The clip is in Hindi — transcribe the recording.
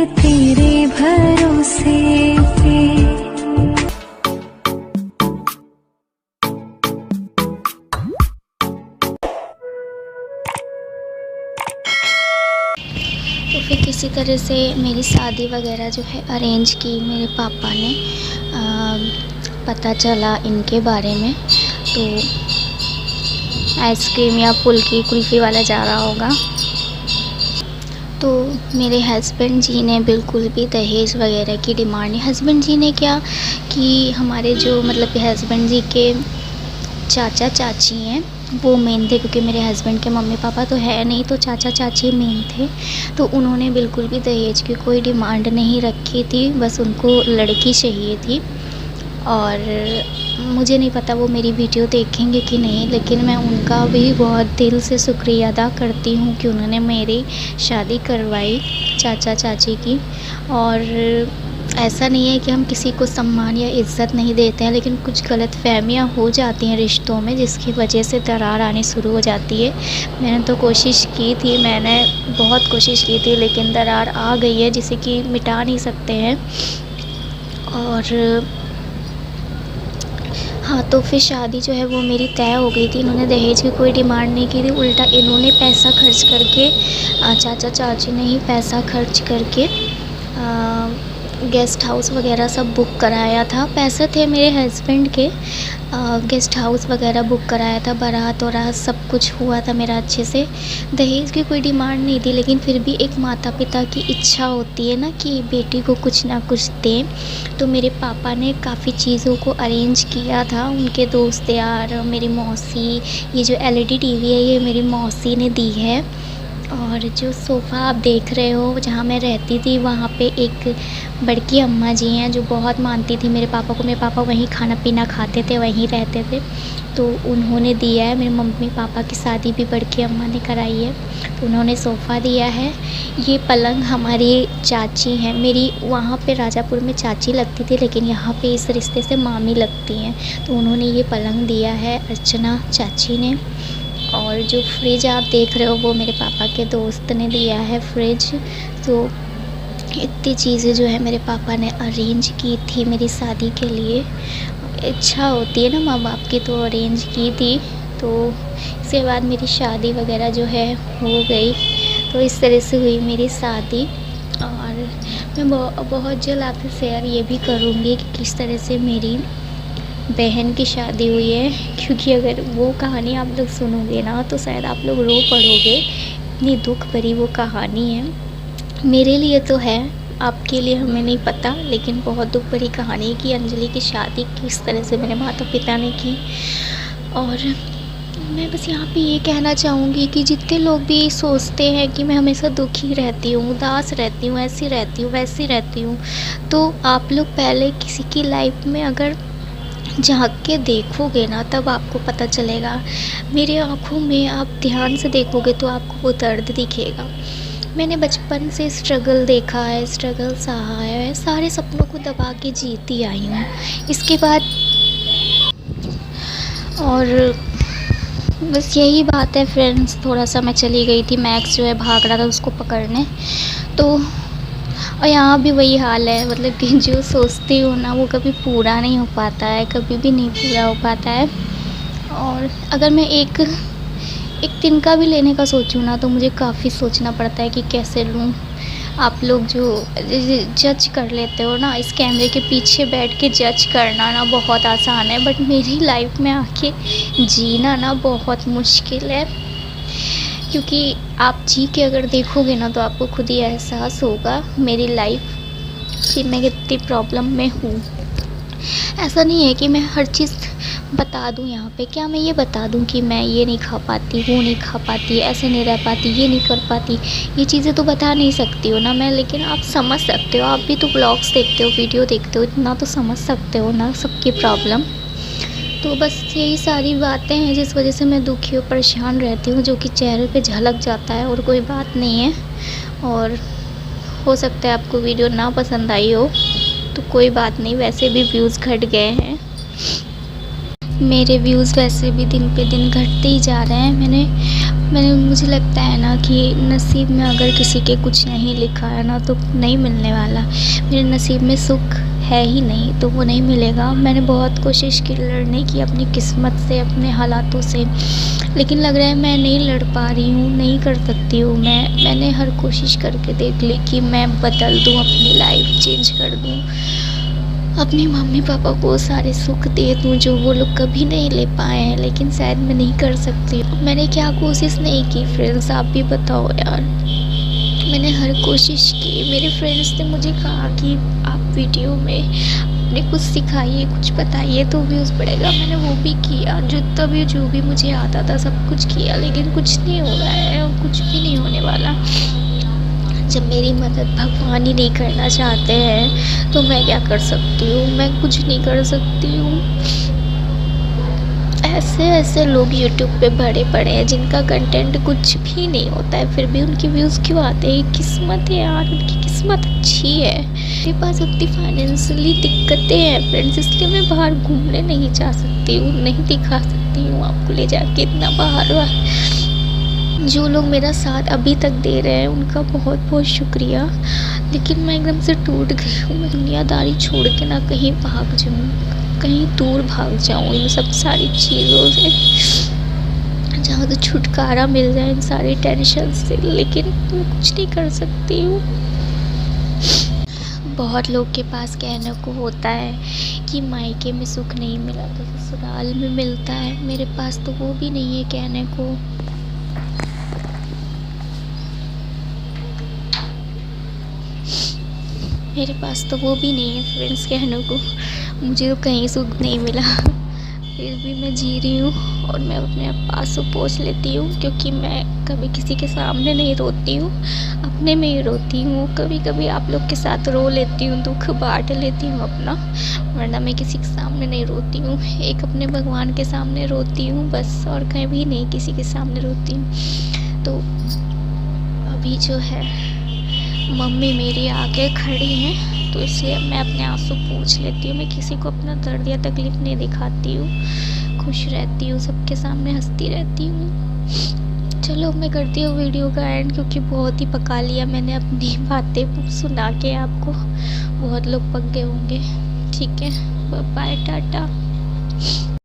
तेरे भरोसे पे। तो फिर किसी तरह से मेरी शादी वगैरह जो है अरेंज की मेरे पापा ने। पता चला इनके बारे में तो आइसक्रीम या फुल्की कुल्फ़ी वाला जा रहा होगा। तो मेरे हस्बैंड जी ने बिल्कुल भी दहेज वगैरह की डिमांड नहीं। हस्बैंड जी ने क्या कि हमारे जो मतलब हस्बैंड जी के चाचा चाची हैं वो मेन थे, क्योंकि मेरे हस्बैंड के मम्मी पापा तो है नहीं, तो चाचा चाची मेन थे। तो उन्होंने बिल्कुल भी दहेज की कोई डिमांड नहीं रखी थी, बस उनको लड़की चाहिए थी। और मुझे नहीं पता वो मेरी वीडियो देखेंगे कि नहीं, लेकिन मैं उनका भी बहुत दिल से शुक्रिया अदा करती हूँ कि उन्होंने मेरी शादी करवाई चाचा चाची की। और ऐसा नहीं है कि हम किसी को सम्मान या इज़्ज़त नहीं देते हैं, लेकिन कुछ गलतफ़हमियाँ हो जाती हैं रिश्तों में, जिसकी वजह से दरार आनी शुरू हो जाती है। मैंने तो कोशिश की थी, मैंने बहुत कोशिश की थी, लेकिन दरार आ गई है जिसे कि मिटा नहीं सकते हैं। और हाँ, तो फिर शादी जो है वो मेरी तय हो गई थी। इन्होंने दहेज की कोई डिमांड नहीं की थी, उल्टा इन्होंने पैसा खर्च करके चाचा चाची ने ही पैसा खर्च करके गेस्ट हाउस वगैरह सब बुक कराया था। पैसे थे मेरे हस्बैंड के, गेस्ट हाउस वगैरह बुक कराया था, बारात वरात सब कुछ हुआ था मेरा अच्छे से। दहेज की कोई डिमांड नहीं थी, लेकिन फिर भी एक माता पिता की इच्छा होती है ना कि बेटी को कुछ ना कुछ दें। तो मेरे पापा ने काफ़ी चीज़ों को अरेंज किया था। उनके दोस्त यार, मेरी मौसी, ये जो LED टीवी है ये मेरी मौसी ने दी है। और जो सोफ़ा आप देख रहे हो जहाँ मैं रहती थी, वहाँ पे एक बड़की अम्मा जी हैं जो बहुत मानती थी मेरे पापा को। मेरे पापा वहीं खाना पीना खाते थे, वहीं रहते थे, तो उन्होंने दिया है। मेरे मम्मी पापा की शादी भी बड़की अम्मा ने कराई है, तो उन्होंने सोफ़ा दिया है। ये पलंग हमारी चाची हैं, मेरी वहाँ पे राजापुर में चाची लगती थी, लेकिन यहाँ पे इस रिश्ते से मामी लगती हैं, तो उन्होंने ये पलंग दिया है अर्चना चाची ने। और जो फ्रिज आप देख रहे हो वो मेरे पापा के दोस्त ने दिया है फ्रिज। तो इतनी चीज़ें जो है मेरे पापा ने अरेंज की थी मेरी शादी के लिए। इच्छा होती है ना माँ बाप की, तो अरेंज की थी। तो इसके बाद मेरी शादी वगैरह जो है हो गई। तो इस तरह से हुई मेरी शादी। और मैं बहुत जल्द आपसे शेयर ये भी करूँगी कि किस तरह से मेरी बहन की शादी हुई है, क्योंकि अगर वो कहानी आप लोग सुनोगे ना तो शायद आप लोग रो पड़ोगे। इतनी दुख भरी वो कहानी है, मेरे लिए तो है, आपके लिए हमें नहीं पता, लेकिन बहुत दुख भरी कहानी है कि अंजलि की शादी किस तरह से मेरे माता पिता ने की। और मैं बस यहाँ पे ये कहना चाहूँगी कि जितने लोग भी सोचते हैं कि मैं हमेशा दुखी रहती हूँ, उदास रहती हूँ, ऐसी रहती हूँ, वैसी रहती हूँ, तो आप लोग पहले किसी की लाइफ में अगर झाँक के देखोगे ना तब आपको पता चलेगा। मेरी आँखों में आप ध्यान से देखोगे तो आपको वो दर्द दिखेगा। मैंने बचपन से स्ट्रगल देखा है, स्ट्रगल सहा है, सारे सपनों को दबा के जीती आई हूँ। इसके बाद और बस यही बात है फ्रेंड्स। थोड़ा सा मैं चली गई थी, मैक्स जो है भाग रहा था उसको पकड़ने, तो और यहाँ भी वही हाल है। मतलब कि जो सोचती हूँ ना वो कभी पूरा नहीं हो पाता है, कभी भी नहीं पूरा हो पाता है। और अगर मैं एक दिन का भी लेने का सोचूँ ना तो मुझे काफ़ी सोचना पड़ता है कि कैसे लूँ। आप लोग जो जज कर लेते हो ना, इस कैमरे के पीछे बैठ के जज करना ना बहुत आसान है, बट मेरी लाइफ में आके जीना ना बहुत मुश्किल है। क्योंकि आप जी के अगर देखोगे ना तो आपको खुद ही एहसास होगा मेरी लाइफ कि मैं कितनी प्रॉब्लम में हूँ। ऐसा नहीं है कि मैं हर चीज़ बता दूँ यहाँ पे। क्या मैं ये बता दूँ कि मैं ये नहीं खा पाती, वो नहीं खा पाती, ऐसे नहीं रह पाती, ये नहीं कर पाती? ये चीज़ें तो बता नहीं सकती हो ना मैं, लेकिन आप समझ सकते हो। आप भी तो ब्लॉग्स देखते हो, वीडियो देखते हो, इतना तो समझ सकते हो ना सबकी प्रॉब्लम। तो बस यही सारी बातें हैं जिस वजह से मैं दुखी और परेशान रहती हूँ, जो कि चेहरे पे झलक जाता है, और कोई बात नहीं है। और हो सकता है आपको वीडियो ना पसंद आई हो, तो कोई बात नहीं, वैसे भी व्यूज़ घट गए हैं। मेरे व्यूज़ वैसे भी दिन पे दिन घटते ही जा रहे हैं। मुझे लगता है ना कि नसीब में अगर किसी के कुछ नहीं लिखा है ना तो नहीं मिलने वाला। मेरे नसीब में सुख है ही नहीं तो वो नहीं मिलेगा। मैंने बहुत कोशिश की लड़ने की अपनी किस्मत से, अपने हालातों से, लेकिन लग रहा है मैं नहीं लड़ पा रही हूँ, नहीं कर सकती हूँ। मैंने हर कोशिश करके देख ली कि मैं बदल दूँ, अपनी लाइफ चेंज कर दूँ, अपनी मम्मी पापा को सारे सुख दे दूँ जो वो लोग कभी नहीं ले पाए हैं, लेकिन शायद मैं नहीं कर सकती। मैंने क्या कोशिश नहीं की फ्रेंड्स, आप भी बताओ यार। मैंने हर कोशिश की। मेरे फ्रेंड्स ने मुझे कहा कि आप वीडियो में अपने कुछ सिखाइए, कुछ बताइए तो व्यूज़ बढ़ेगा। मैंने वो भी किया, जो भी मुझे आता था सब कुछ किया, लेकिन कुछ नहीं हो रहा है और कुछ भी नहीं होने वाला। जब मेरी मदद भगवान ही नहीं करना चाहते हैं तो मैं क्या कर सकती हूँ? मैं कुछ नहीं कर सकती हूँ। ऐसे लोग यूट्यूब पे भरे पड़े हैं जिनका कंटेंट कुछ भी नहीं होता है, फिर भी उनके व्यूज़ क्यों आते हैं? किस्मत है यार, उनकी किस्मत अच्छी है। मेरे पास उतनी फाइनेंशियली दिक्कतें हैं फ्रेंड्स, इसलिए मैं बाहर घूमने नहीं जा सकती हूँ, नहीं दिखा सकती हूँ आपको ले जाके इतना बाहर। जो लोग मेरा साथ अभी तक दे रहे हैं उनका बहुत बहुत शुक्रिया, लेकिन मैं एकदम से टूट गई हूँ। मैं दुनियादारी छोड़ के ना कहीं भाग जाऊँ, कहीं दूर भाग जाऊँ इन सब सारी चीज़ों से, जहाँ तो छुटकारा मिल जाए इन सारी टेंशन से, लेकिन मैं कुछ नहीं कर सकती हूँ। बहुत लोग के पास कहने को होता है कि मायके में सुख नहीं मिला तो ससुराल में मिलता है। मेरे पास तो वो भी नहीं है कहने को। मेरे पास तो वो भी नहीं है फ्रेंड्स कहने को। मुझे तो कहीं सुख नहीं मिला, फिर भी मैं जी रही हूँ और मैं अपने पास पोंछ लेती हूँ, क्योंकि मैं कभी किसी के सामने नहीं रोती हूँ, अपने में ही रोती हूँ। कभी कभी आप लोग के साथ रो लेती हूँ, दुख बांट लेती हूँ अपना, वरना मैं किसी के सामने नहीं रोती हूँ। एक अपने भगवान के सामने रोती हूँ बस, और कभी नहीं किसी के सामने रोती हूँ। तो अभी जो है मम्मी मेरी आके खड़ी हैं तो इसलिए मैं अपने आंसू पोंछ लेती हूँ। मैं किसी को अपना दर्द या तकलीफ़ नहीं दिखाती हूँ, खुश रहती हूँ, सबके सामने हंसती रहती हूँ। चलो मैं करती हूँ वीडियो का एंड, क्योंकि बहुत ही पका लिया मैंने अपनी बातें सुना के आपको, बहुत लोग पक गए होंगे। ठीक है, बाय, टाटा।